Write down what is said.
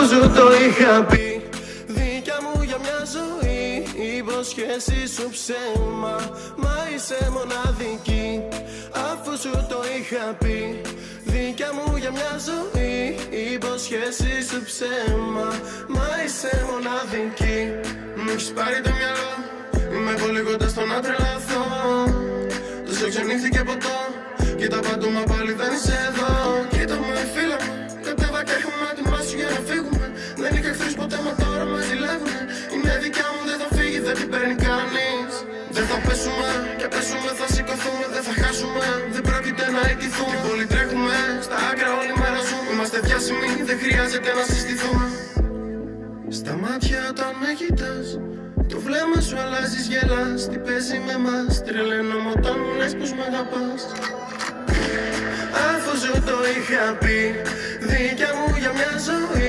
αφού σου το είχα πει. Δικιά μου για μια ζωή, η υποσχέση σου ψέμα, μα είσαι μοναδική. Αφού σου το είχα πει, δικιά μου για μια ζωή, η υποσχέση σου ψέμα, μα είσαι μοναδική. Μου έχεις πάρει το μυαλό, είμαι πολύ κοντά στο να τρελαθώ. Τόσο ξενύχθηκε ποτό, κοίτα παντού μα πάλι δεν είσαι εδώ. Κοίτα μου φίλα μου, κατέβα και έρχομαι ετοιμάσου για να φύγουμε. Δεν είχα εχθρούς ποτέ μα τώρα με ζηλεύουνε. Είναι δικιά μου δεν θα φύγει, δεν την παίρνει κανείς. Δεν θα πέσουμε και πέσουμε θα σηκωθούμε. Δεν θα χάσουμε, δεν πρόκειται να ιτηθούμε. Την πόλη τρέχουμε, στα άκρα όλη μέρα ζούμε. Είμαστε διάσημοι, δεν χρειάζεται να συστηθούμε. Στα μάτια όταν με κοιτάς, το βλέμμα σου αλλάζεις, γελάς. Τι παίζει με μας, τρελαίνομαι όταν μου λες πως μ' αγαπάς. Αφού σου το είχα πει, δικιά μου για μια ζωή.